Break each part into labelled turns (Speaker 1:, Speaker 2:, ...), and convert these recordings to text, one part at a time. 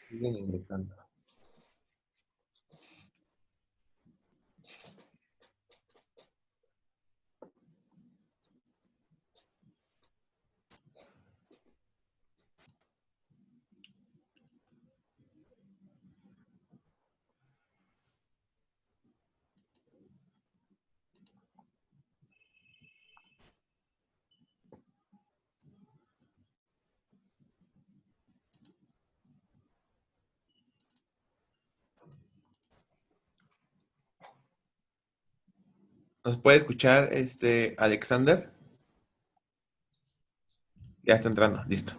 Speaker 1: Siguen ingresando. ¿Nos puede escuchar, Alexander? Ya está entrando, listo.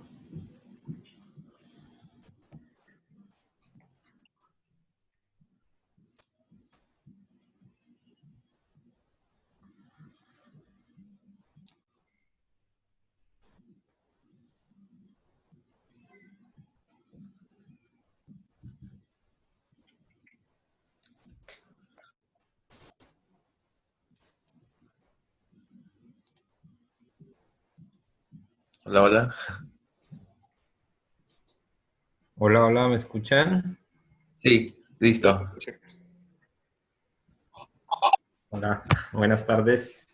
Speaker 1: Hola, hola.
Speaker 2: Hola, hola, ¿me escuchan?
Speaker 1: Sí, listo.
Speaker 3: Sí.
Speaker 2: Hola, buenas tardes.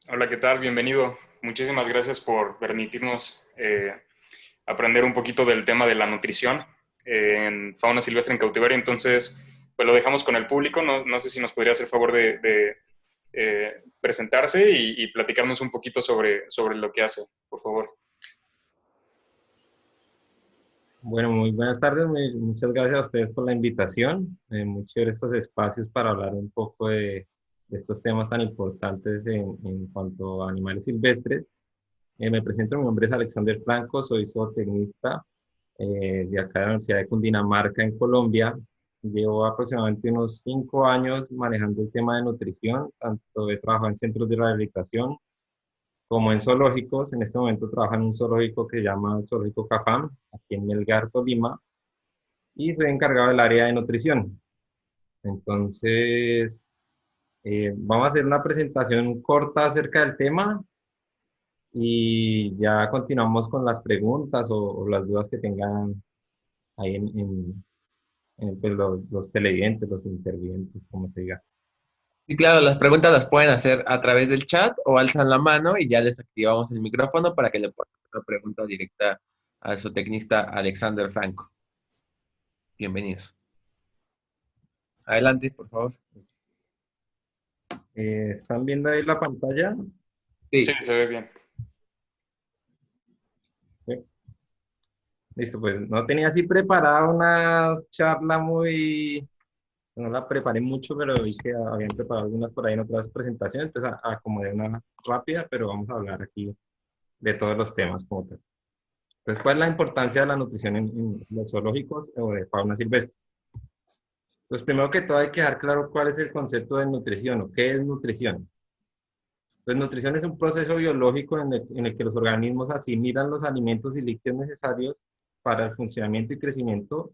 Speaker 3: Hola, ¿qué tal? Bienvenido. Muchísimas gracias por permitirnos aprender un poquito del tema de la nutrición en fauna silvestre en cautiverio. Entonces, pues lo dejamos con el público. No sé si nos podría hacer favor de presentarse y platicarnos un poquito sobre lo que hace, por favor.
Speaker 2: Bueno, muy buenas tardes. Muchas gracias a ustedes por la invitación. Muy chévere estos espacios para hablar un poco de estos temas tan importantes en cuanto a animales silvestres. Me presento, mi nombre es Alexander Franco, soy zootecnista de acá de la Universidad de Cundinamarca en Colombia. Llevo aproximadamente unos 5 años manejando el tema de nutrición, tanto he trabajado en centros de rehabilitación como en zoológicos. En este momento trabajo en un zoológico que se llama el Zoológico Cafam, aquí en Melgar, Tolima, y soy encargado del área de nutrición. Entonces, vamos a hacer una presentación corta acerca del tema y ya continuamos con las preguntas o las dudas que tengan ahí pues, los televidentes, los intervidentes, como se diga.
Speaker 1: Y claro, las preguntas las pueden hacer a través del chat o alzan la mano y ya les activamos el micrófono para que le pongan una pregunta directa a su tecnista Alexander Franco. Bienvenidos. Adelante, por favor.
Speaker 2: ¿Están viendo ahí la pantalla?
Speaker 3: Sí,
Speaker 1: Sí,
Speaker 3: se ve bien.
Speaker 2: Sí. Listo, pues no tenía así preparada una charla muy. No la preparé mucho, pero vi que habían preparado algunas por ahí en otras presentaciones, entonces acomodé una rápida, pero vamos a hablar aquí de todos los temas como tal. Entonces, ¿cuál es la importancia de la nutrición en los zoológicos o de fauna silvestre? Pues primero que todo hay que dejar claro cuál es el concepto de nutrición o qué es nutrición. Pues nutrición es un proceso biológico en el que los organismos asimilan los alimentos y líquidos necesarios para el funcionamiento y crecimiento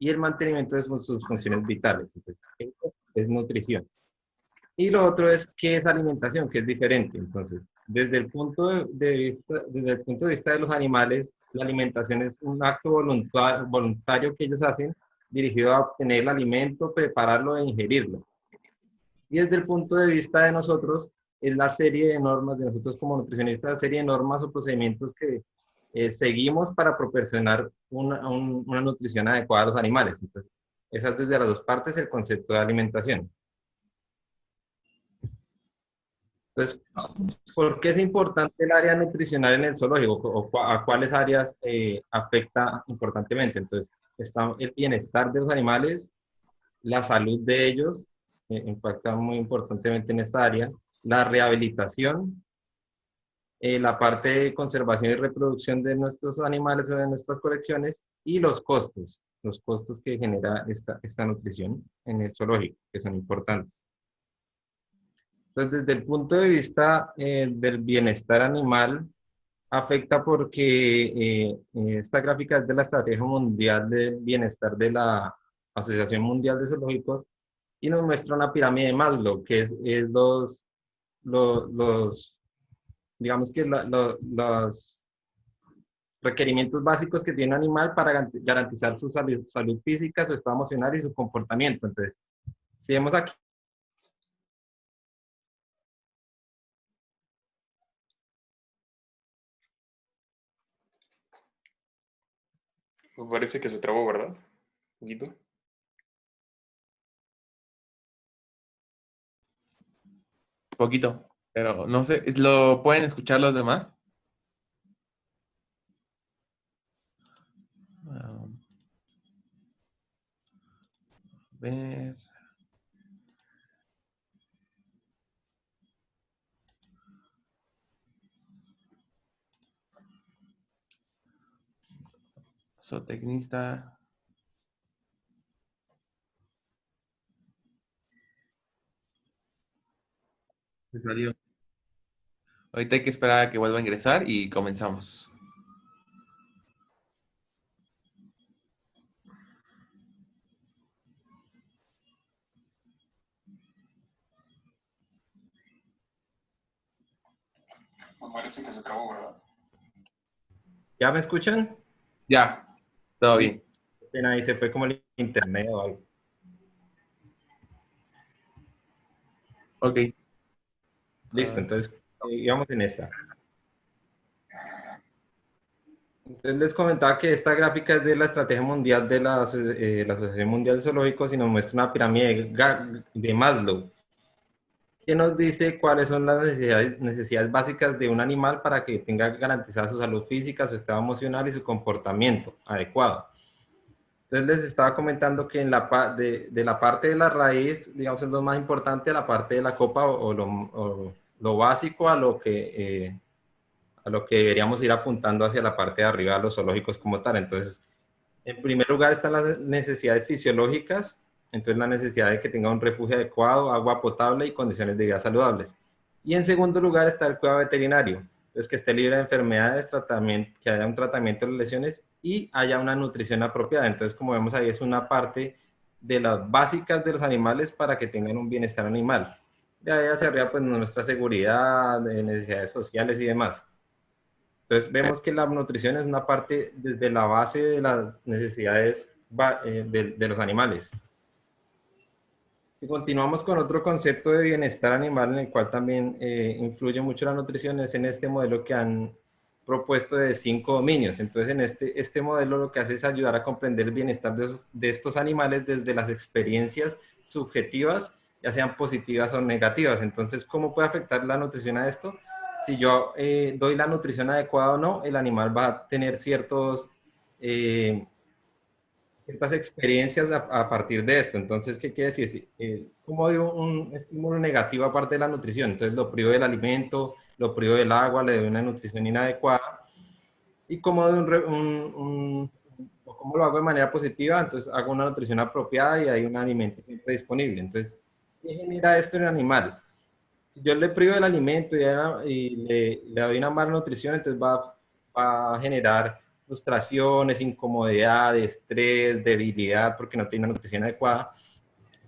Speaker 2: y el mantenimiento de sus funciones vitales. Entonces, eso es nutrición. Y lo otro es qué es alimentación, que es diferente. Entonces, desde el punto de vista de los animales, la alimentación es un acto voluntario que ellos hacen dirigido a obtener el alimento, prepararlo e ingerirlo. Y desde el punto de vista de nosotros, es la serie de normas de nosotros como nutricionistas, la serie de normas o procedimientos que seguimos para proporcionar una nutrición adecuada a los animales. Entonces, esa es desde las dos partes el concepto de alimentación. Entonces, ¿por qué es importante el área nutricional en el zoológico o a cuáles áreas afecta importantemente? Entonces, está el bienestar de los animales, la salud de ellos, impacta muy importantemente en esta área, la rehabilitación, la parte de conservación y reproducción de nuestros animales o de nuestras colecciones y los costos que genera esta nutrición en el zoológico, que son importantes. Entonces, desde el punto de vista del bienestar animal, afecta porque esta gráfica es de la Estrategia Mundial del Bienestar de la Asociación Mundial de Zoológicos y nos muestra una pirámide de Maslow, que es los digamos que requerimientos básicos que tiene un animal para garantizar su salud física, su estado emocional y su comportamiento. Entonces, si vemos aquí,
Speaker 3: Me parece que se trabó, ¿verdad? Un poquito.
Speaker 1: Poquito, pero no sé, ¿lo pueden escuchar los demás? A ver. Zootecnista. Se salió. Ahorita hay que esperar a que vuelva a ingresar y comenzamos.
Speaker 3: Me parece que se trabó, ¿verdad?
Speaker 2: ¿ya me escuchan?
Speaker 1: Ya, todo
Speaker 2: Listo.
Speaker 1: bien.
Speaker 2: Ahí se fue como el internet o algo.
Speaker 1: Ok.
Speaker 2: Listo, entonces, íbamos en esta. Entonces les comentaba que esta gráfica es de la Estrategia Mundial de la Asociación Mundial de Zoológicos y nos muestra una pirámide de Maslow, que nos dice cuáles son las necesidades básicas de un animal para que tenga garantizada su salud física, su estado emocional y su comportamiento adecuado. Entonces les estaba comentando que de la parte de la raíz, digamos, es lo más importante, la parte de la copa o lo básico a lo que deberíamos ir apuntando hacia la parte de arriba de los zoológicos como tal. Entonces, en primer lugar están las necesidades fisiológicas, entonces la necesidad de que tenga un refugio adecuado, agua potable y condiciones de vida saludables. Y en segundo lugar está el cuidado veterinario, entonces que esté libre de enfermedades, tratamiento, que haya un tratamiento de las lesiones y haya una nutrición apropiada. Entonces, como vemos ahí, es una parte de las básicas de los animales para que tengan un bienestar animal. De ahí hacia arriba, pues nuestra seguridad, necesidades sociales y demás. Entonces vemos que la nutrición es una parte desde la base de las necesidades de los animales. Si continuamos con otro concepto de bienestar animal en el cual también influye mucho la nutrición, es en este modelo que han propuesto de 5 dominios. Entonces en este modelo lo que hace es ayudar a comprender el bienestar de estos animales desde las experiencias subjetivas, ya sean positivas o negativas. Entonces, ¿cómo puede afectar la nutrición a esto? Si yo doy la nutrición adecuada o no, el animal va a tener eh, ciertas experiencias a partir de esto. Entonces, ¿qué quiere decir? ¿Cómo hay un estímulo negativo aparte de la nutrición? Entonces, lo privo del alimento, lo privo del agua, le doy una nutrición inadecuada. ¿Y cómo, cómo lo hago de manera positiva? Entonces, hago una nutrición apropiada y hay un alimento siempre disponible. Entonces, ¿qué genera esto en el animal? Si yo le privo del alimento y le doy una mala nutrición, entonces va a generar frustraciones, incomodidad, estrés, debilidad, porque no tiene una nutrición adecuada.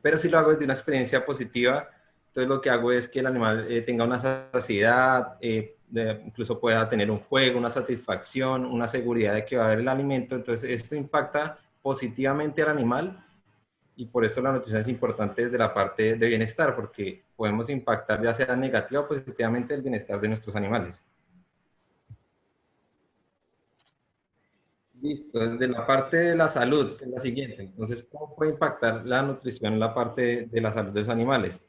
Speaker 2: Pero si lo hago desde una experiencia positiva, entonces lo que hago es que el animal tenga una saciedad, incluso pueda tener un juego, una satisfacción, una seguridad de que va a haber el alimento. Entonces esto impacta positivamente al animal y por eso la nutrición es importante desde la parte de bienestar, porque podemos impactar ya sea negativa o positivamente el bienestar de nuestros animales. Listo, desde la parte de la salud, que es la siguiente. Entonces, ¿cómo puede impactar la nutrición en la parte de la salud de los animales?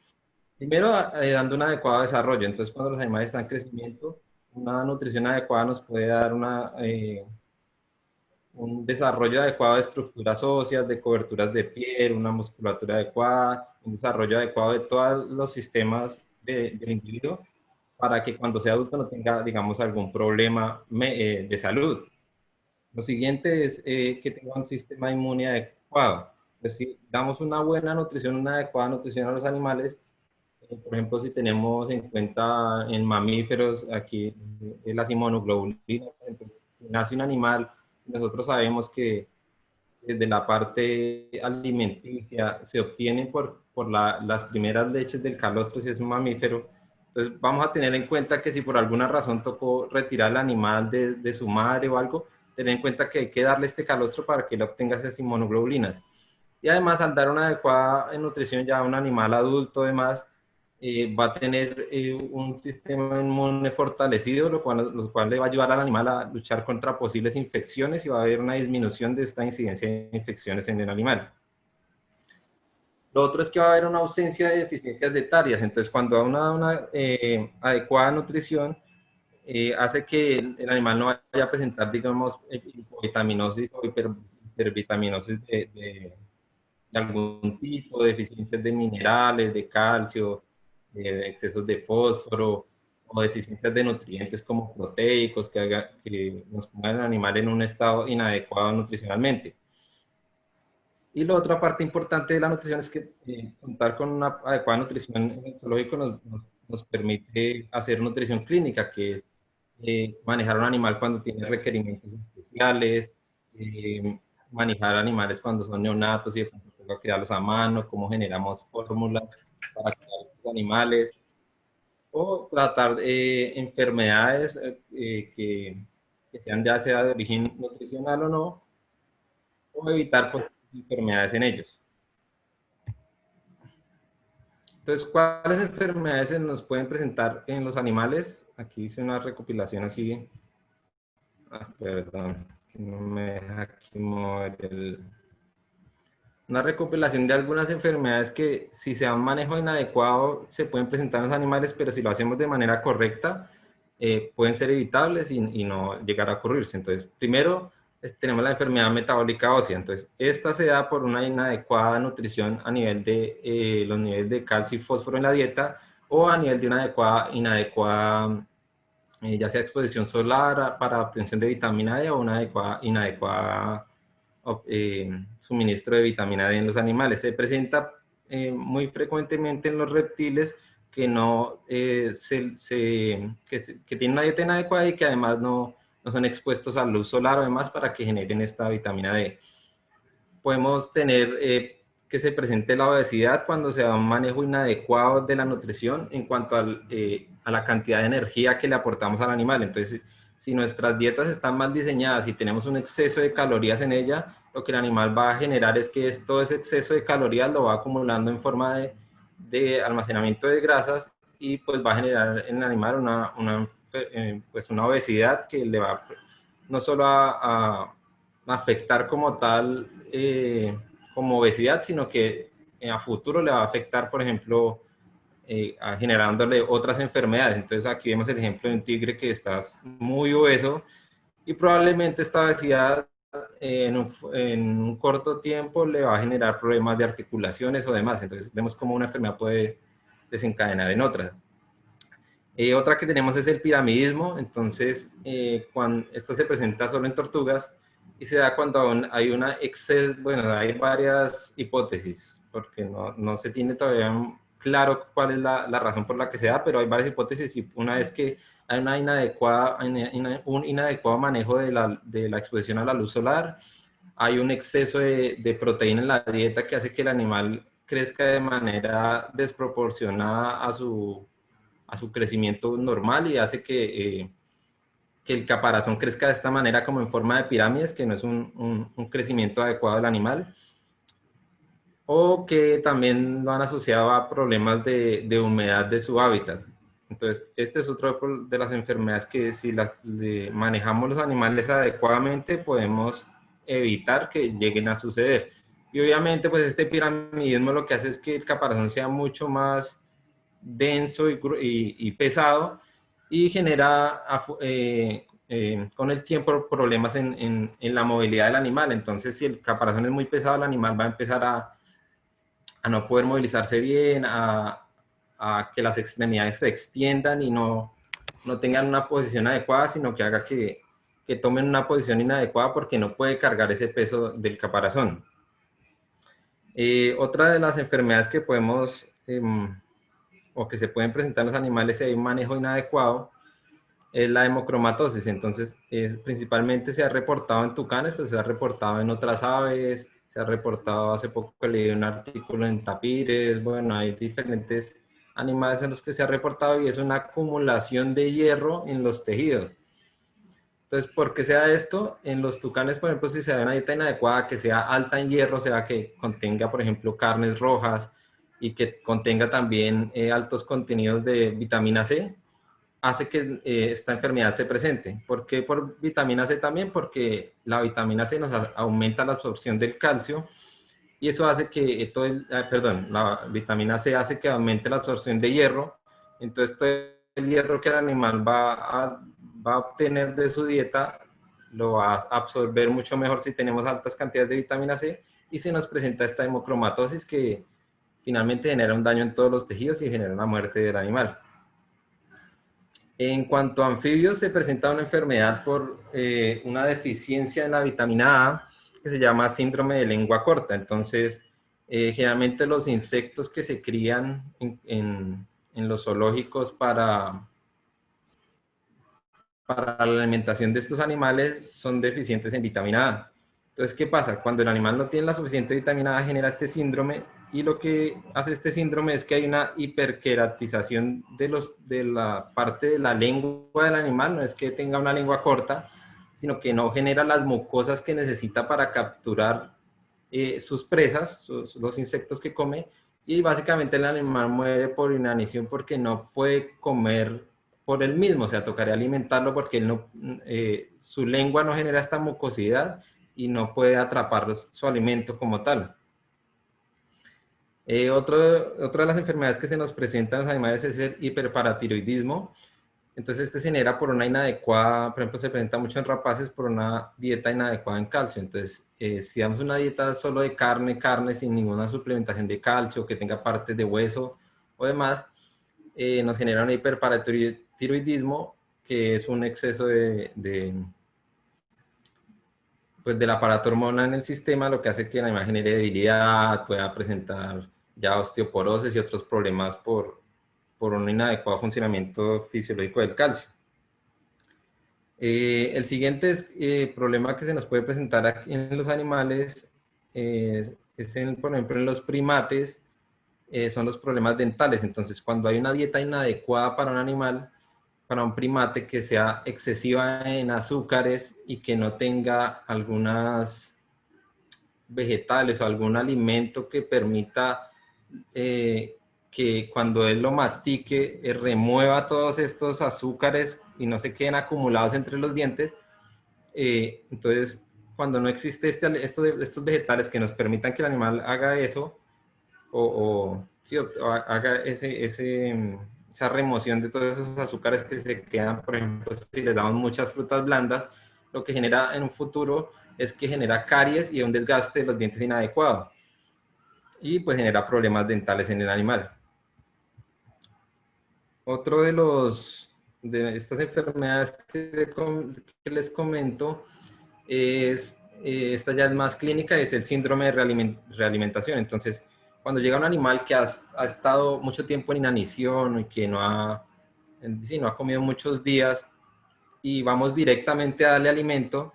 Speaker 2: Primero, dando un adecuado desarrollo. Entonces, cuando los animales están en crecimiento, una nutrición adecuada nos puede dar un desarrollo adecuado de estructuras óseas, de coberturas de piel, una musculatura adecuada, un desarrollo adecuado de todos los sistemas del individuo para que cuando sea adulto no tenga, digamos, algún problema de salud. Lo siguiente es que tenga un sistema inmune adecuado. Es decir, damos una buena nutrición, una adecuada nutrición a los animales. Por ejemplo, si tenemos en cuenta en mamíferos, aquí las inmunoglobulinas, entonces, si nace un animal, nosotros sabemos que desde la parte alimenticia se obtienen por las primeras leches del calostro, si es un mamífero, Entonces vamos a tener en cuenta que si por alguna razón tocó retirar al animal de su madre o algo, tener en cuenta que hay que darle este calostro para que él obtenga esas inmunoglobulinas. Y además, al dar una adecuada nutrición ya a un animal adulto, además, va a tener un sistema inmune fortalecido, lo cual le va a ayudar al animal a luchar contra posibles infecciones y va a haber una disminución de esta incidencia de infecciones en el animal. Lo otro es que va a haber una ausencia de deficiencias dietarias. Entonces, cuando hay una adecuada nutrición, hace que el animal no vaya a presentar, digamos, hipovitaminosis o hipervitaminosis de algún tipo, deficiencias de minerales, de calcio, excesos de fósforo o deficiencias de nutrientes como proteicos que nos pongan al animal en un estado inadecuado nutricionalmente. Y la otra parte importante de la nutrición es que contar con una adecuada nutrición en el zoológico nos permite hacer nutrición clínica, que es manejar un animal cuando tiene requerimientos especiales, eh, manejar animales cuando son neonatos y de pronto toca criarlos a mano, cómo generamos fórmulas para criar estos animales, o tratar enfermedades que sean ya sea de origen nutricional o no, o evitar pues, enfermedades en ellos. Entonces, ¿cuáles enfermedades se nos pueden presentar en los animales? Aquí hice una recopilación así. Perdón, no me deja aquí mover una recopilación de algunas enfermedades que si se da un manejo inadecuado se pueden presentar en los animales, pero si lo hacemos de manera correcta, pueden ser evitables y no llegar a ocurrirse. Entonces, primero tenemos la enfermedad metabólica ósea. Entonces, esta se da por una inadecuada nutrición a nivel de los niveles de calcio y fósforo en la dieta o a nivel de una inadecuada ya sea exposición solar para obtención de vitamina D o una inadecuada suministro de vitamina D en los animales. Se presenta muy frecuentemente en los reptiles que que tienen una dieta inadecuada y que además no son expuestos a luz solar o demás para que generen esta vitamina D. Podemos tener que se presente la obesidad cuando se da un manejo inadecuado de la nutrición en cuanto a la cantidad de energía que le aportamos al animal. Entonces, si nuestras dietas están mal diseñadas y tenemos un exceso de calorías en ella, lo que el animal va a generar es que todo ese exceso de calorías lo va acumulando en forma de almacenamiento de grasas y pues va a generar en el animal pues una obesidad que le va no solo a afectar como tal, como obesidad, sino que a futuro le va a afectar, por ejemplo, generándole otras enfermedades. Entonces aquí vemos el ejemplo de un tigre que está muy obeso y probablemente esta obesidad en un corto tiempo le va a generar problemas de articulaciones o demás. Entonces vemos cómo una enfermedad puede desencadenar en otras. Otra que tenemos es el piramidismo. Entonces, cuando esto se presenta solo en tortugas y se da cuando hay una exceso, bueno, hay varias hipótesis, porque no se tiene todavía claro cuál es la razón por la que se da, pero hay varias hipótesis y una es que hay un inadecuado manejo de la exposición a la luz solar, hay un exceso de proteína en la dieta que hace que el animal crezca de manera desproporcionada a su crecimiento normal y hace que el caparazón crezca de esta manera como en forma de pirámides, que no es un crecimiento adecuado del animal, o que también lo han asociado a problemas de humedad de su hábitat. Entonces, este es otro de las enfermedades que si manejamos los animales adecuadamente podemos evitar que lleguen a suceder. Y obviamente, pues este piramidismo lo que hace es que el caparazón sea mucho más denso y pesado y genera con el tiempo problemas en la movilidad del animal. Entonces, si el caparazón es muy pesado, el animal va a empezar a no poder movilizarse bien, a que las extremidades se extiendan y no tengan una posición adecuada, sino que haga que tomen una posición inadecuada porque no puede cargar ese peso del caparazón. Otra de las enfermedades que podemos o que se pueden presentar en los animales si hay un manejo inadecuado es la hemocromatosis. Entonces, principalmente se ha reportado en tucanes, pero se ha reportado en otras aves, se ha reportado hace poco, leí un artículo en tapires, bueno, hay diferentes animales en los que se ha reportado, y es una acumulación de hierro en los tejidos. Entonces, ¿por qué se da esto? En los tucanes, por ejemplo, si se da una dieta inadecuada, que sea alta en hierro, o sea, que contenga, por ejemplo, carnes rojas y que contenga también altos contenidos de vitamina C, hace que esta enfermedad se presente. ¿Por qué por vitamina C también? Porque la vitamina C nos aumenta la absorción del calcio, y eso hace que la vitamina C hace que aumente la absorción de hierro. Entonces todo el hierro que el animal va a obtener de su dieta lo va a absorber mucho mejor si tenemos altas cantidades de vitamina C, y se nos presenta esta hemocromatosis que finalmente genera un daño en todos los tejidos y genera la muerte del animal. En cuanto a anfibios, se presenta una enfermedad por una deficiencia en la vitamina A, que se llama síndrome de lengua corta. Entonces, generalmente los insectos que se crían en los zoológicos para la alimentación de estos animales son deficientes en vitamina A. Entonces, ¿qué pasa? Cuando el animal no tiene la suficiente vitamina A, genera este síndrome, y lo que hace este síndrome es que hay una hiperqueratización de la parte de la lengua del animal. No es que tenga una lengua corta, sino que no genera las mucosas que necesita para capturar sus presas, los insectos que come, y básicamente el animal muere por inanición porque no puede comer por él mismo. O sea, tocaría alimentarlo porque él no, su lengua no genera esta mucosidad y no puede atrapar su alimento como tal. Otra de las enfermedades que se nos presentan en los animales es el hiperparatiroidismo. Entonces, este se genera por una inadecuada, por ejemplo, se presenta mucho en rapaces por una dieta inadecuada en calcio. Entonces, si damos una dieta solo de carne, sin ninguna suplementación de calcio, que tenga partes de hueso o demás, nos genera un hiperparatiroidismo, que es un exceso pues del aparato hormonal en el sistema, lo que hace que la animal genere debilidad, pueda presentar ya osteoporosis y otros problemas por un inadecuado funcionamiento fisiológico del calcio. El siguiente problema que se nos puede presentar aquí en los animales por ejemplo, en los primates, son los problemas dentales. Entonces, cuando hay una dieta inadecuada para un animal, para un primate, que sea excesiva en azúcares y que no tenga algunas vegetales o algún alimento que permita que cuando él lo mastique remueva todos estos azúcares y no se queden acumulados entre los dientes. Entonces, cuando no existe estos vegetales que nos permitan que el animal haga eso, sí, o haga esa remoción de todos esos azúcares que se quedan, por ejemplo, si les damos muchas frutas blandas, lo que genera en un futuro es que genera caries y un desgaste de los dientes inadecuado, y pues genera problemas dentales en el animal. Otro de estas enfermedades que les comento es, esta ya es más clínica, es el síndrome de realimentación. Entonces, cuando llega un animal que ha estado mucho tiempo en inanición y que no ha comido muchos días, y vamos directamente a darle alimento,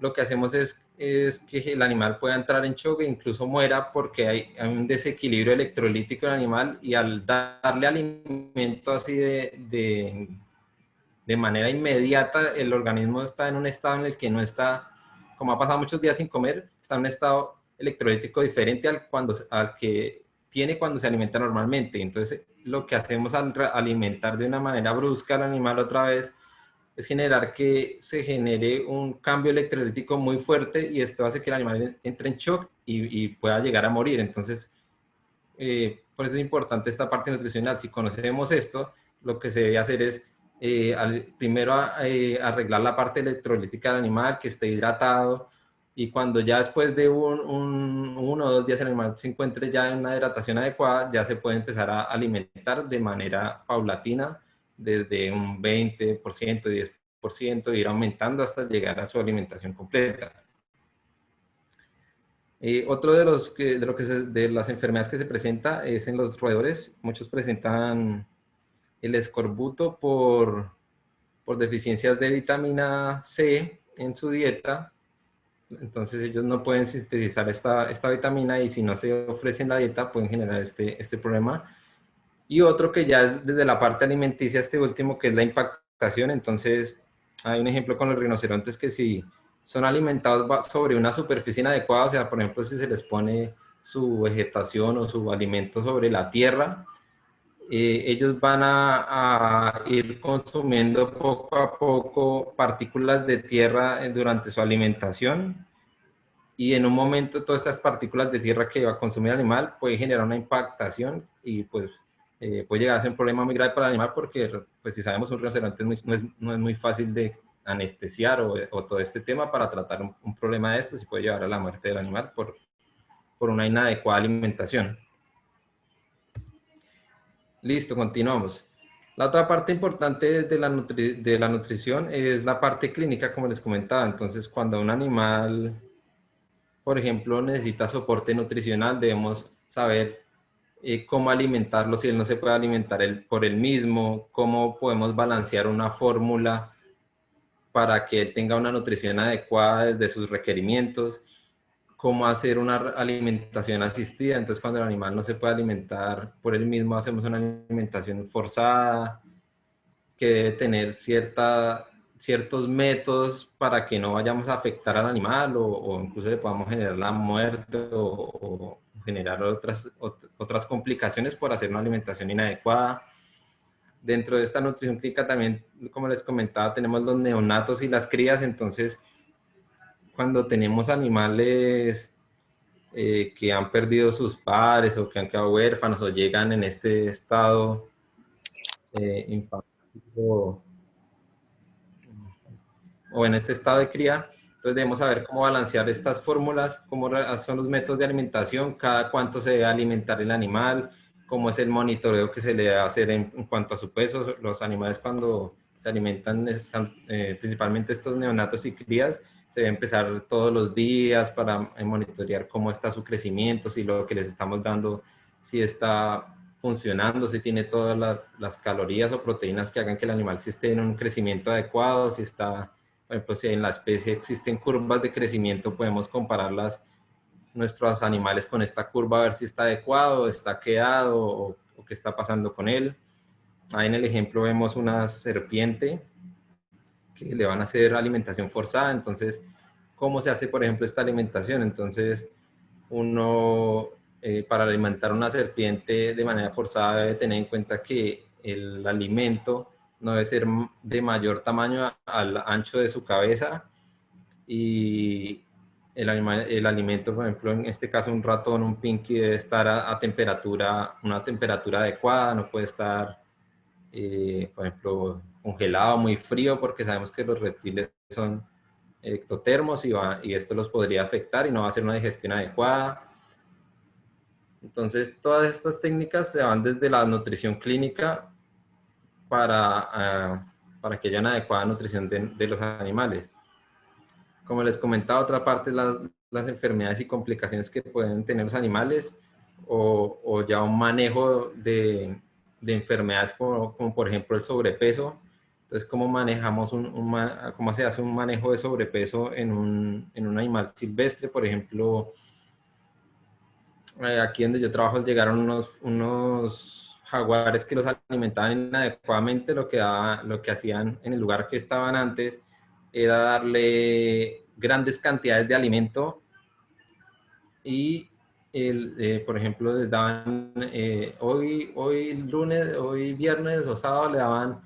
Speaker 2: lo que hacemos es que el animal pueda entrar en shock e incluso muera, porque hay un desequilibrio electrolítico en el animal, y al darle alimento así de manera inmediata, el organismo está en un estado en el que no está, como ha pasado muchos días sin comer, está en un estado electrolítico diferente al que tiene cuando se alimenta normalmente. Entonces, lo que hacemos al alimentar de una manera brusca al animal otra vez es generar que se genere un cambio electrolítico muy fuerte, y esto hace que el animal entre en shock y pueda llegar a morir. Entonces, por eso es importante esta parte nutricional. Si conocemos esto, lo que se debe hacer es primero arreglar la parte electrolítica del animal, que esté hidratado, y cuando ya después de 1 o 2 días el animal se encuentre ya en una hidratación adecuada, ya se puede empezar a alimentar de manera paulatina, desde un 20%, 10%, ir aumentando hasta llegar a su alimentación completa. Otro de las enfermedades que se presenta es en los roedores. Muchos presentan el escorbuto por deficiencias de vitamina C en su dieta. Entonces ellos no pueden sintetizar esta vitamina, y si no se ofrece en la dieta pueden generar este problema. Y otro que ya es desde la parte alimenticia, este último, que es la impactación. Entonces, hay un ejemplo con los rinocerontes que si son alimentados sobre una superficie inadecuada, o sea, por ejemplo, si se les pone su vegetación o su alimento sobre la tierra, ellos van a ir consumiendo poco a poco partículas de tierra durante su alimentación, y en un momento todas estas partículas de tierra que va a consumir el animal puede generar una impactación y pues puede llegar a ser un problema muy grave para el animal, porque pues si sabemos un rinoceronte no es muy fácil de anestesiar o todo este tema para tratar un problema de estos, y puede llevar a la muerte del animal por una inadecuada alimentación. Listo, continuamos. La otra parte importante de la nutrición es la parte clínica, como les comentaba. Entonces, cuando un animal, por ejemplo, necesita soporte nutricional, debemos saber cómo alimentarlo si él no se puede alimentar por él mismo, cómo podemos balancear una fórmula para que él tenga una nutrición adecuada desde sus requerimientos, cómo hacer una alimentación asistida. Entonces, cuando el animal no se puede alimentar por él mismo, hacemos una alimentación forzada, que debe tener ciertos métodos para que no vayamos a afectar al animal, o incluso le podamos generar la muerte o generar otras complicaciones por hacer una alimentación inadecuada. Dentro de esta nutrición clínica también, como les comentaba, tenemos los neonatos y las crías. Entonces, cuando tenemos animales que han perdido sus padres o que han quedado huérfanos o llegan en este estado infantil o en este estado de cría, entonces debemos saber cómo balancear estas fórmulas, cómo son los métodos de alimentación, cada cuánto se debe alimentar el animal, cómo es el monitoreo que se le debe hacer en cuanto a su peso. Los animales, cuando se alimentan, principalmente estos neonatos y crías, se debe empezar todos los días para monitorear cómo está su crecimiento, si lo que les estamos dando, si está funcionando, si tiene todas las calorías o proteínas que hagan que el animal sí esté en un crecimiento adecuado, si está, por ejemplo, si en la especie existen curvas de crecimiento, podemos compararlas, nuestros animales, con esta curva, a ver si está adecuado, está quedado o qué está pasando con él. Ahí en el ejemplo vemos una serpiente que le van a hacer alimentación forzada. Entonces, ¿cómo se hace, por ejemplo, esta alimentación? Entonces, uno, para alimentar una serpiente de manera forzada, debe tener en cuenta que el alimento no debe ser de mayor tamaño al ancho de su cabeza, y el alimento, por ejemplo, en este caso un ratón, un pinky, debe estar a temperatura, una temperatura adecuada. No puede estar, por ejemplo, congelado, muy frío, porque sabemos que los reptiles son ectotermos, y esto los podría afectar y no va a ser una digestión adecuada. Entonces, todas estas técnicas se van desde la nutrición clínica para que haya una adecuada nutrición de los animales. Como les comentaba, otra parte es las enfermedades y complicaciones que pueden tener los animales, o ya un manejo de enfermedades como por ejemplo el sobrepeso. Entonces, ¿cómo manejamos cómo se hace un manejo de sobrepeso en un animal silvestre? Por ejemplo, aquí donde yo trabajo llegaron unos jaguares que los alimentaban inadecuadamente. Lo que hacían en el lugar que estaban antes era darle grandes cantidades de alimento, y por ejemplo, les daban, hoy viernes o sábado le daban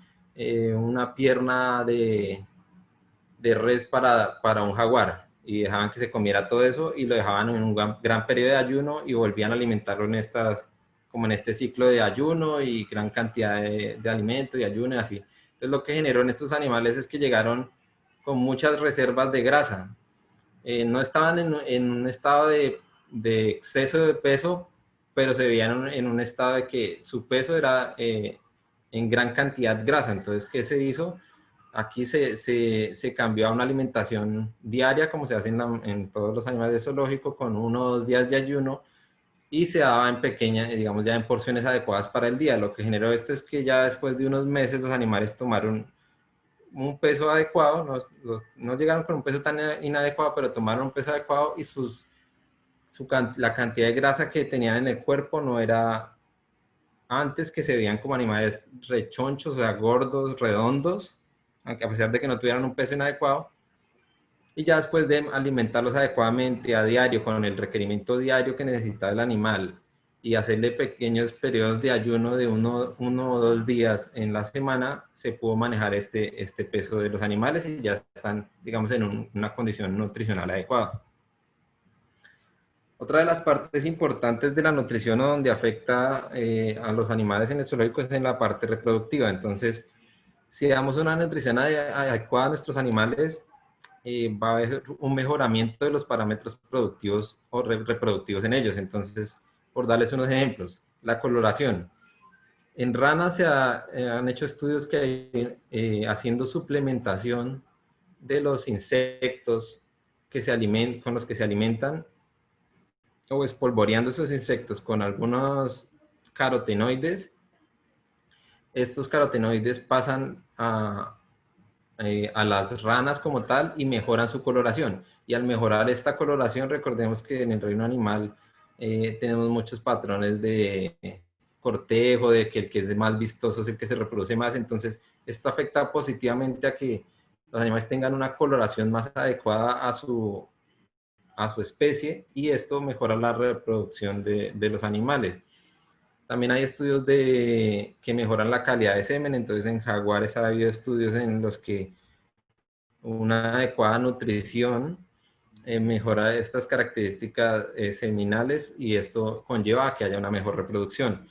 Speaker 2: una pierna de res para un jaguar, y dejaban que se comiera todo eso y lo dejaban en un gran periodo de ayuno, y volvían a alimentarlo como en este ciclo de ayuno y gran cantidad de alimento y ayuno y así. Entonces, lo que generó en estos animales es que llegaron con muchas reservas de grasa. No estaban en un estado de exceso de peso, pero se veían en un estado de que su peso era en gran cantidad grasa. Entonces, ¿qué se hizo? Aquí se cambió a una alimentación diaria, como se hace en todos los animales de zoológico, con 1 o 2 días de ayuno, y se daba en pequeñas, digamos, ya en porciones adecuadas para el día. Lo que generó esto es que ya después de unos meses los animales tomaron un peso adecuado. No llegaron con un peso tan inadecuado, pero tomaron un peso adecuado, y la cantidad de grasa que tenían en el cuerpo no era antes que se veían como animales rechonchos, o sea, gordos, redondos, aunque a pesar de que no tuvieran un peso inadecuado, y ya después de alimentarlos adecuadamente a diario, con el requerimiento diario que necesitaba el animal, y hacerle pequeños periodos de ayuno de uno o 2 días en la semana, se pudo manejar este peso de los animales y ya están, digamos, en una condición nutricional adecuada. Otra de las partes importantes de la nutrición o donde afecta a los animales en el zoológico es en la parte reproductiva. Entonces, si damos una nutrición adecuada a nuestros animales, va a haber un mejoramiento de los parámetros productivos o reproductivos en ellos. Entonces, por darles unos ejemplos, la coloración. En ranas han hecho estudios que hay, haciendo suplementación de los insectos con los que se alimentan, o espolvoreando esos insectos con algunos carotenoides. Estos carotenoides pasan a las ranas como tal y mejoran su coloración. Y al mejorar esta coloración, recordemos que en el reino animal tenemos muchos patrones de cortejo, de que el que es más vistoso es el que se reproduce más. Entonces, esto afecta positivamente a que los animales tengan una coloración más adecuada a su especie, y esto mejora la reproducción de los animales. También hay estudios que mejoran la calidad de semen. Entonces, en jaguares ha habido estudios en los que una adecuada nutrición mejora estas características seminales, y esto conlleva a que haya una mejor reproducción.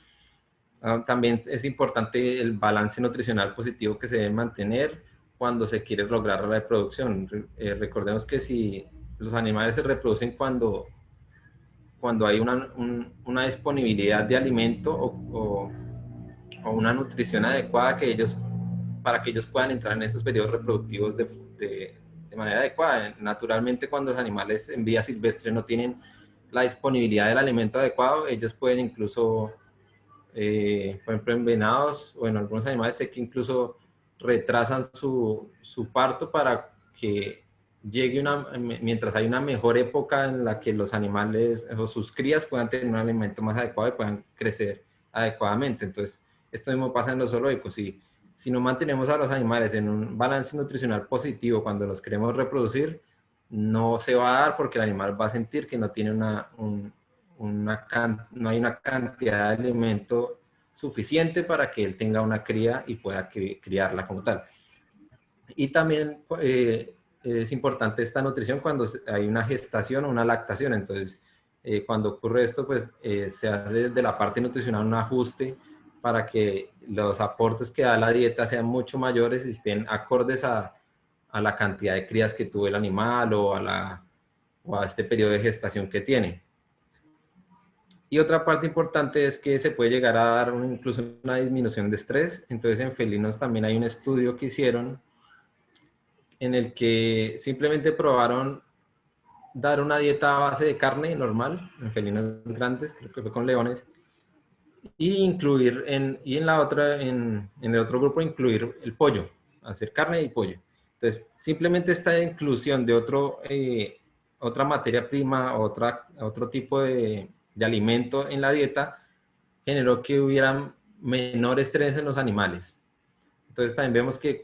Speaker 2: También es importante el balance nutricional positivo que se debe mantener cuando se quiere lograr la reproducción. Recordemos que si los animales se reproducen cuando hay una disponibilidad de alimento o una nutrición adecuada para que ellos puedan entrar en estos periodos reproductivos de manera adecuada. Naturalmente, cuando los animales en vía silvestre no tienen la disponibilidad del alimento adecuado, ellos pueden incluso, por ejemplo, en venados o en algunos animales, sé que incluso retrasan su parto para que llegue mientras hay una mejor época en la que los animales o sus crías puedan tener un alimento más adecuado y puedan crecer adecuadamente. Entonces, esto mismo pasa en los zoológicos. Si no mantenemos a los animales en un balance nutricional positivo cuando los queremos reproducir, no se va a dar, porque el animal va a sentir que no tiene no hay una cantidad de alimento suficiente para que él tenga una cría y pueda criarla como tal. Y también es importante esta nutrición cuando hay una gestación o una lactación. Entonces, cuando ocurre esto, pues se hace de la parte nutricional un ajuste para que los aportes que da la dieta sean mucho mayores y estén acordes a la cantidad de crías que tuvo el animal o a este periodo de gestación que tiene. Y otra parte importante es que se puede llegar a dar incluso una disminución de estrés. Entonces, en felinos también hay un estudio que hicieron en el que simplemente probaron dar una dieta a base de carne normal en felinos grandes, creo que fue con leones, y incluir en el otro grupo incluir el pollo, hacer carne y pollo. Entonces, simplemente esta inclusión de otra materia prima, otro tipo de alimento en la dieta, generó que hubiera menor estrés en los animales. Entonces también vemos que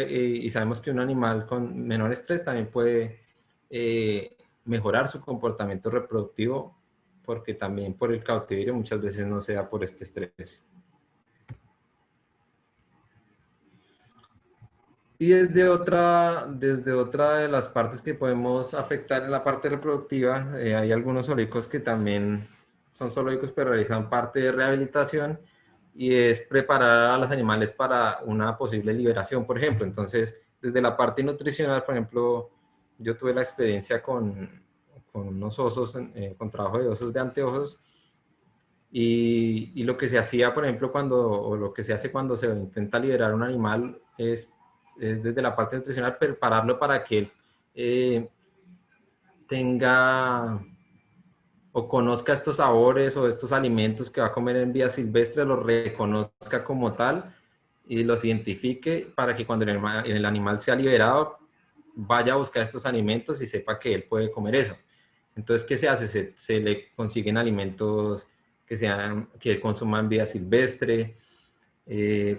Speaker 2: y sabemos que un animal con menor estrés también puede mejorar su comportamiento reproductivo, porque también por el cautiverio muchas veces no se da por este estrés. Y desde otra de las partes que podemos afectar en la parte reproductiva, hay algunos zoológicos que también son zoológicos pero realizan parte de rehabilitación, y es preparar a los animales para una posible liberación, por ejemplo. Entonces, desde la parte nutricional, por ejemplo, yo tuve la experiencia con unos osos, con trabajo de osos de anteojos, y lo que se hacía, por ejemplo, o lo que se hace cuando se intenta liberar un animal es desde la parte nutricional prepararlo para que él tenga o conozca estos sabores o estos alimentos que va a comer en vía silvestre, los reconozca como tal y los identifique, para que cuando el animal sea liberado vaya a buscar estos alimentos y sepa que él puede comer eso. Entonces, ¿qué se hace? Se le consiguen alimentos que consuman vida silvestre,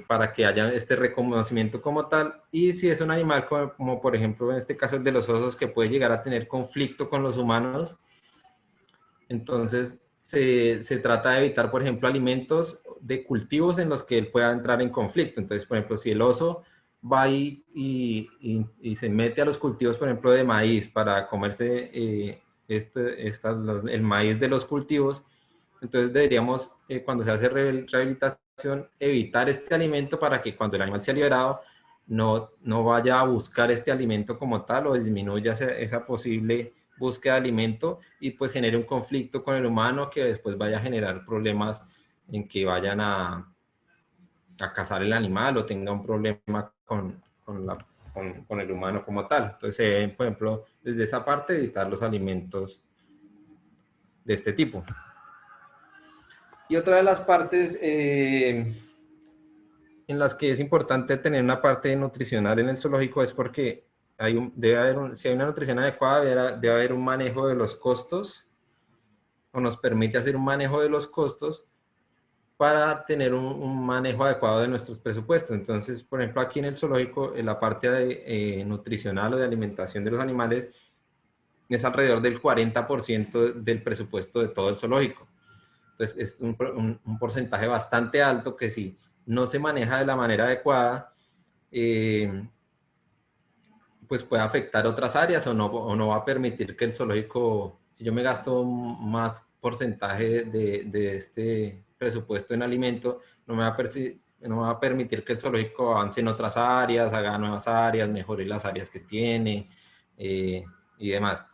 Speaker 2: para que haya este reconocimiento como tal. Y si es un animal como por ejemplo en este caso el de los osos, que puede llegar a tener conflicto con los humanos, entonces se trata de evitar, por ejemplo, alimentos de cultivos en los que él pueda entrar en conflicto. Entonces, por ejemplo, si el oso va y se mete a los cultivos, por ejemplo, de maíz para comerse el maíz de los cultivos, entonces deberíamos, cuando se hace rehabilitación, evitar este alimento para que cuando el animal sea liberado no vaya a buscar este alimento como tal o disminuya esa posible búsqueda de alimento y pues genere un conflicto con el humano que después vaya a generar problemas en que vayan a cazar el animal o tenga un problema con el humano como tal. Entonces, se deben, por ejemplo, desde esa parte evitar los alimentos de este tipo. Y otra de las partes en las que es importante tener una parte nutricional en el zoológico es porque si hay una nutrición adecuada, debe haber un manejo de los costos, o nos permite hacer un manejo de los costos para tener un manejo adecuado de nuestros presupuestos. Entonces, por ejemplo, aquí en el zoológico, en la parte nutricional o de alimentación de los animales es alrededor del 40% del presupuesto de todo el zoológico. Entonces, es un porcentaje bastante alto que si no se maneja de la manera adecuada, pues puede afectar otras áreas o no va a permitir que el zoológico, si yo me gasto más porcentaje de este presupuesto en alimento, no me va a permitir que el zoológico avance en otras áreas, haga nuevas áreas, mejore las áreas que tiene y demás.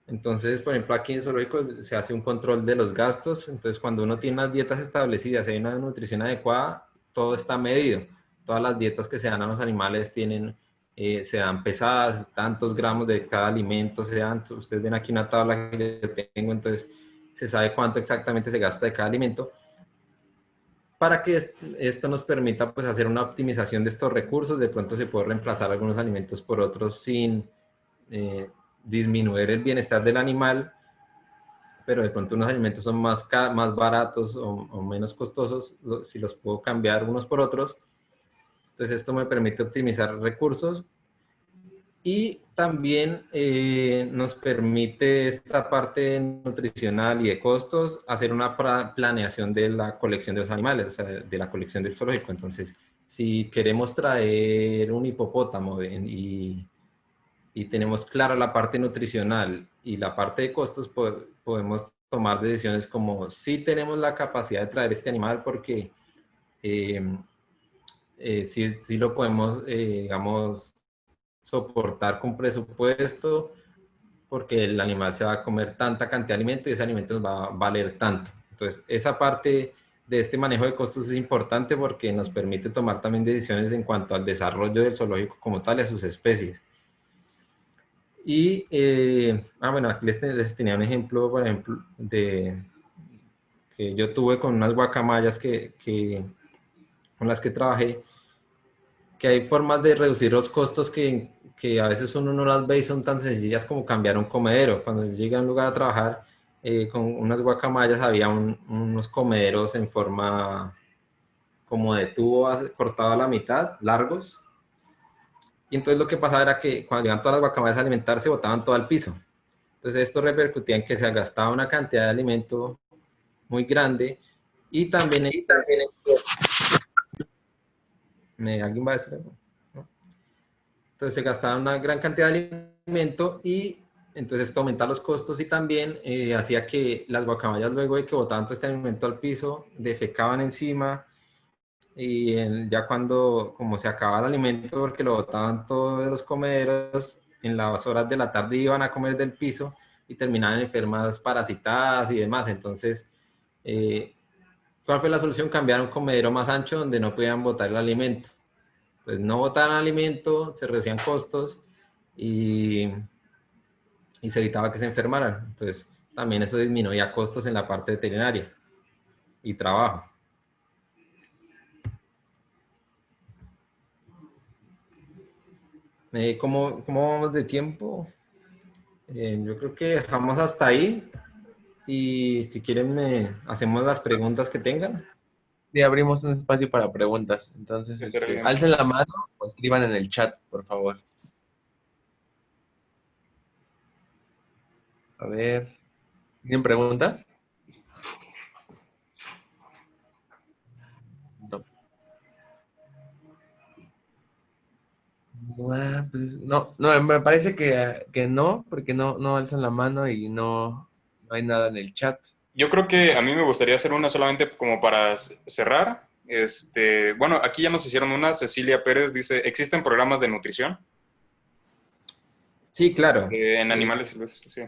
Speaker 2: Entonces, por ejemplo, aquí en el zoológico se hace un control de los gastos. Entonces, cuando uno tiene unas dietas establecidas, hay una nutrición adecuada, todo está medido. Todas las dietas que se dan a los animales se dan pesadas, tantos gramos de cada alimento se dan. Ustedes ven aquí una tabla que yo tengo, entonces se sabe cuánto exactamente se gasta de cada alimento para que esto nos permita pues hacer una optimización de estos recursos. De pronto se puede reemplazar algunos alimentos por otros sin disminuir el bienestar del animal, pero de pronto unos alimentos son más baratos o menos costosos, si los puedo cambiar unos por otros. Entonces esto me permite optimizar recursos y también nos permite esta parte nutricional y de costos hacer una planeación de la colección de los animales, o sea, de la colección del zoológico. Entonces, si queremos traer un hipopótamo y tenemos clara la parte nutricional y la parte de costos, podemos tomar decisiones como si tenemos la capacidad de traer este animal porque si lo podemos, digamos, soportar con presupuesto porque el animal se va a comer tanta cantidad de alimento y ese alimento nos va a valer tanto. Entonces, esa parte de este manejo de costos es importante porque nos permite tomar también decisiones en cuanto al desarrollo del zoológico como tal y a sus especies. Y, bueno, aquí les tenía un ejemplo, por ejemplo, que yo tuve con unas guacamayas con las que trabajé, que hay formas de reducir los costos que a veces uno no las ve y son tan sencillas como cambiar un comedero. Cuando yo llegué a un lugar a trabajar con unas guacamayas, había unos comederos en forma como de tubo cortado a la mitad, largos. Y entonces lo que pasaba era que cuando llegaban todas las guacamayas a alimentarse, botaban todo al piso. Entonces esto repercutía en que se gastaba una cantidad de alimento muy grande y también ¿alguien va a decir algo? ¿No? Entonces se gastaba una gran cantidad de alimento y entonces esto aumenta los costos y también hacía que las guacamayas luego de que botaban todo este alimento al piso, defecaban encima y ya cuando como se acababa el alimento porque lo botaban todos los comederos, en las horas de la tarde iban a comer del piso y terminaban enfermas parasitadas y demás. Entonces, ¿cuál fue la solución? Cambiar un comedero más ancho donde no podían botar el alimento. Pues no botaban alimento, se reducían costos y se evitaba que se enfermaran. Entonces, también eso disminuía costos en la parte veterinaria y trabajo. ¿Cómo vamos de tiempo? Yo creo que dejamos hasta ahí. y si quieren hacemos las preguntas que tengan.
Speaker 1: Y abrimos un espacio para preguntas. Entonces,
Speaker 3: Estaría bien.
Speaker 1: alcen la mano o escriban en el chat, por favor. A ver, ¿tienen preguntas? No. Pues, no, me parece que no, porque no alzan la mano y no hay nada en el chat.
Speaker 3: Yo creo que a mí me gustaría hacer una solamente como para cerrar. Bueno, aquí ya nos hicieron una. Cecilia Pérez dice, ¿existen programas de nutrición
Speaker 2: Sí, claro.
Speaker 3: en animales silvestres? Sí.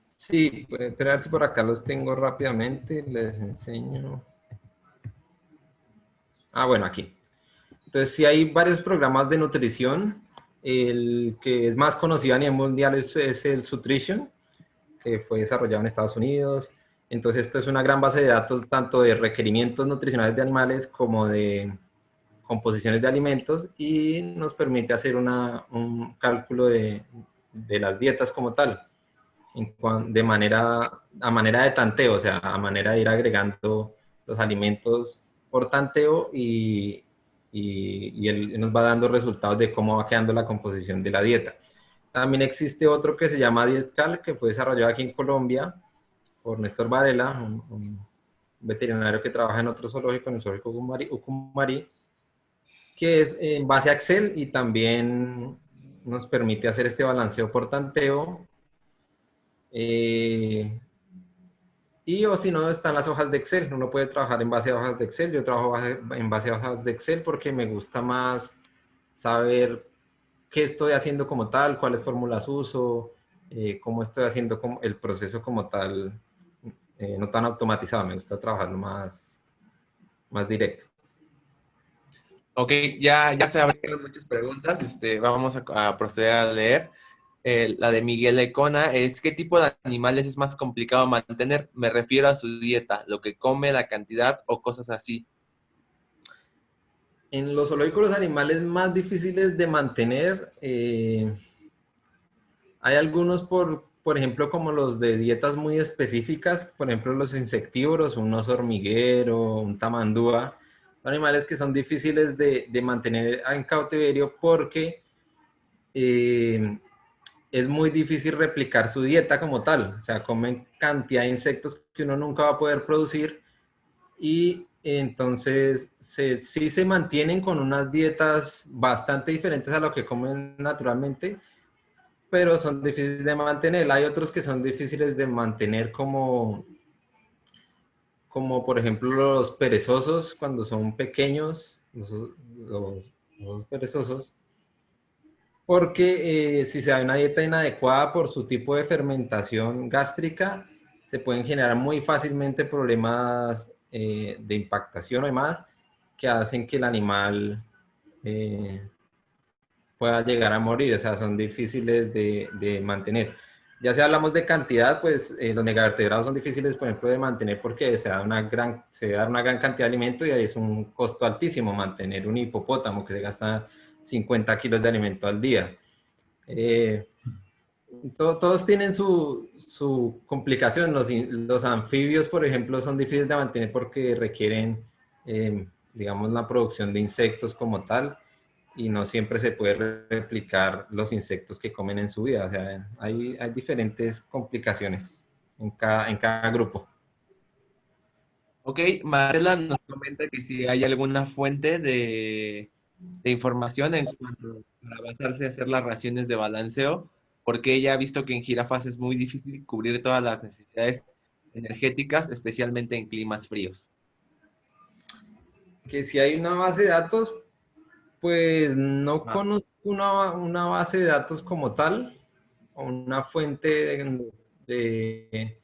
Speaker 2: Sí, pueden esperar si por acá los tengo rápidamente, les enseño. Ah, bueno, aquí. Entonces, sí hay varios programas de nutrición. El que es más conocido a nivel mundial es el Sutrition, que fue desarrollado en Estados Unidos. Entonces, esto es una gran base de datos tanto de requerimientos nutricionales de animales como de composiciones de alimentos y nos permite hacer un cálculo de las dietas como tal, a manera de tanteo, o sea, a manera de ir agregando los alimentos por tanteo y él nos va dando resultados de cómo va quedando la composición de la dieta. También existe otro que se llama DietCal, que fue desarrollado aquí en Colombia por Néstor Varela, un veterinario que trabaja en otro zoológico, en el zoológico Ucumari, que es en base a Excel y también nos permite hacer este balanceo por tanteo. Y o si no, están las hojas de Excel. Uno puede trabajar en base a hojas de Excel. Yo trabajo en base a hojas de Excel porque me gusta más saber qué estoy haciendo como tal, cuáles fórmulas uso, cómo estoy haciendo el proceso como tal, no tan automatizado. Me gusta trabajarlo más directo.
Speaker 1: Ok, ya se abrieron muchas preguntas. Vamos a proceder a leer. La de Miguel Lecona es: ¿qué tipo de animales es más complicado mantener? Me refiero a su dieta, lo que come, la cantidad o cosas así.
Speaker 2: En los zoológicos, los animales más difíciles de mantener, hay algunos, por ejemplo, como los de dietas muy específicas, por ejemplo, los insectívoros, un oso hormiguero, un tamandúa, son animales que son difíciles de mantener en cautiverio porque eh, es muy difícil replicar su dieta como tal. O sea, comen cantidad de insectos que uno nunca va a poder producir y entonces sí se mantienen con unas dietas bastante diferentes a lo que comen naturalmente, pero son difíciles de mantener. Hay otros que son difíciles de mantener como por ejemplo los perezosos cuando son pequeños, los perezosos, porque si se da una dieta inadecuada por su tipo de fermentación gástrica, se pueden generar muy fácilmente problemas de impactación o demás que hacen que el animal pueda llegar a morir, o sea, son difíciles de mantener. Ya si hablamos de cantidad, pues los megavertebrados son difíciles, por ejemplo, de mantener porque se da una gran cantidad de alimento y ahí es un costo altísimo mantener un hipopótamo que se gasta 50 kilos de alimento al día. Eh, todos tienen su complicación. Los anfibios, por ejemplo, son difíciles de mantener porque requieren, digamos, la producción de insectos como tal y no siempre se puede replicar los insectos que comen en su vida. O sea, hay diferentes complicaciones en cada grupo.
Speaker 1: Ok, Marcela nos comenta que si hay alguna fuente de información en cuanto para basarse a hacer las raciones de balanceo, porque ella ha visto que en jirafas es muy difícil cubrir todas las necesidades energéticas, especialmente en climas fríos.
Speaker 2: Que si hay una base de datos, pues no
Speaker 1: Ah,
Speaker 2: conozco una base de datos como tal, o una fuente de,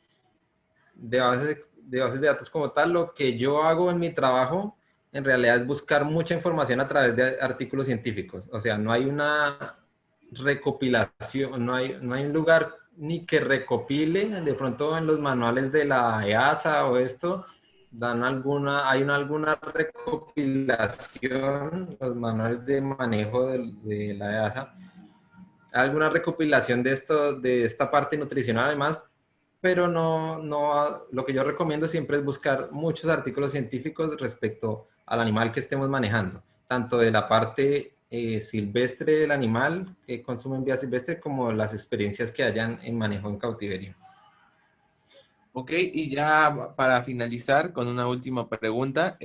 Speaker 2: de bases de datos como tal. Lo que yo hago en mi trabajo en realidad es buscar mucha información a través de artículos científicos. O sea, no hay una recopilación, no hay un lugar ni que recopile. De pronto en los manuales de la EASA o esto, alguna recopilación, los manuales de manejo de la EASA, alguna recopilación de esta parte nutricional además, pero lo que yo recomiendo siempre es buscar muchos artículos científicos respecto al animal que estemos manejando, tanto de la parte silvestre del animal que consume en vía silvestre, como las experiencias que hayan en manejo en cautiverio.
Speaker 1: Ok, y ya para finalizar con una última pregunta,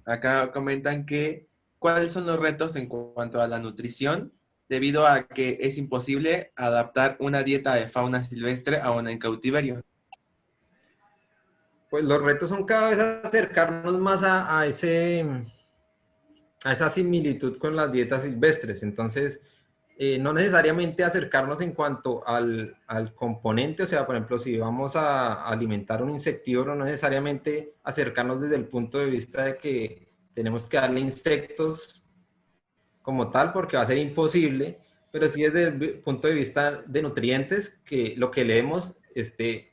Speaker 1: acá comentan que ¿cuáles son los retos en cuanto a la nutrición debido a que es imposible adaptar una dieta de fauna silvestre a una en cautiverio?
Speaker 2: Pues los retos son cada vez acercarnos más a esa similitud con las dietas silvestres. Entonces, no necesariamente acercarnos en cuanto al componente, o sea, por ejemplo, si vamos a alimentar un insectívoro, no necesariamente acercarnos desde el punto de vista de que tenemos que darle insectos como tal, porque va a ser imposible, pero sí desde el punto de vista de nutrientes, que lo que leemos esté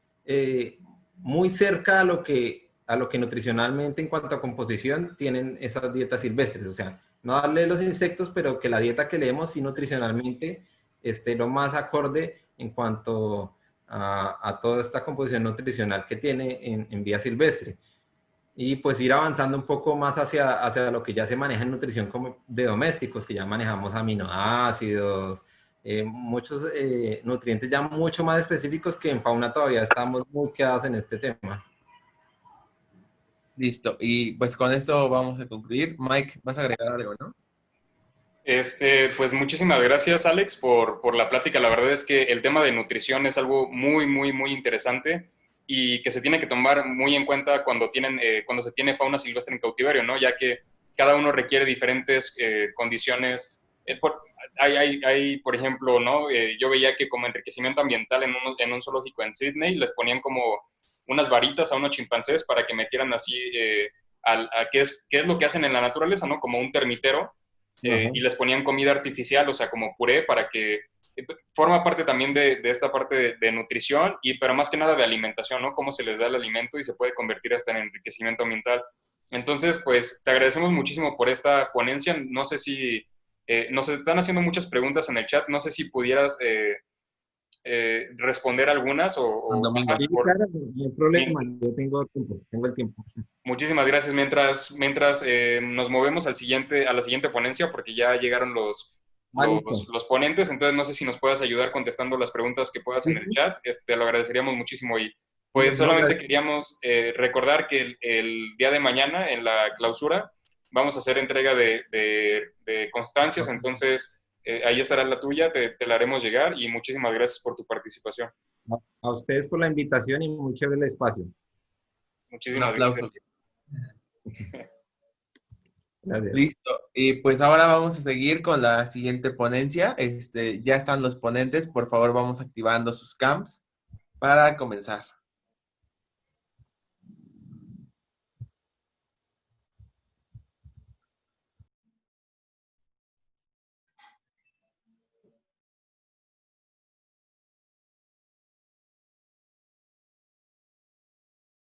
Speaker 2: muy cerca a lo que nutricionalmente en cuanto a composición tienen esas dietas silvestres, o sea, no darle los insectos, pero que la dieta que leemos sí nutricionalmente esté lo más acorde en cuanto a toda esta composición nutricional que tiene en vía silvestre. Y pues ir avanzando un poco más hacia lo que ya se maneja en nutrición como de domésticos, que ya manejamos aminoácidos, muchos nutrientes ya mucho más específicos, que en fauna todavía estamos muy quedados en este tema.
Speaker 1: Listo, y pues con esto vamos a concluir. Mike, ¿vas a agregar algo, no?
Speaker 3: Pues muchísimas gracias, Alex, por la plática. La verdad es que el tema de nutrición es algo muy, muy, muy interesante y que se tiene que tomar muy en cuenta cuando se tiene fauna silvestre en cautiverio, ¿no? Ya que cada uno requiere diferentes condiciones. Por ejemplo, ¿no? Yo veía que como enriquecimiento ambiental en un zoológico en Sydney les ponían como unas varitas a unos chimpancés para que metieran así qué es lo que hacen en la naturaleza, ¿no? Como un termitero y les ponían comida artificial, o sea, como puré, para que forma parte también de esta parte de nutrición, pero más que nada de alimentación, ¿no? Cómo se les da el alimento y se puede convertir hasta en enriquecimiento ambiental. Entonces, pues te agradecemos muchísimo por esta ponencia. No sé si nos están haciendo muchas preguntas en el chat, no sé si pudieras responder algunas
Speaker 1: Don Domingo.
Speaker 2: Sí, claro, no hay problema, yo tengo tiempo, tengo el tiempo.
Speaker 3: Muchísimas gracias. Mientras nos movemos a la siguiente ponencia, porque ya llegaron
Speaker 2: Listo.
Speaker 3: los ponentes, entonces no sé si nos puedas ayudar contestando las preguntas que puedas
Speaker 2: Sí,
Speaker 3: en el
Speaker 2: sí.
Speaker 3: chat, lo agradeceríamos muchísimo. Y pues
Speaker 2: No,
Speaker 3: solamente
Speaker 2: gracias.
Speaker 3: queríamos recordar que el día de mañana, en la clausura, vamos a hacer entrega de constancias, entonces ahí estará la tuya, te la haremos llegar y muchísimas gracias por tu participación.
Speaker 2: A ustedes por la invitación y muy chévere el espacio.
Speaker 1: Un
Speaker 3: Muchísimas gracias.
Speaker 1: aplauso.
Speaker 2: Gracias.
Speaker 1: Listo. Y pues ahora vamos a seguir con la siguiente ponencia. Ya están los ponentes. Por favor, vamos activando sus cams para comenzar.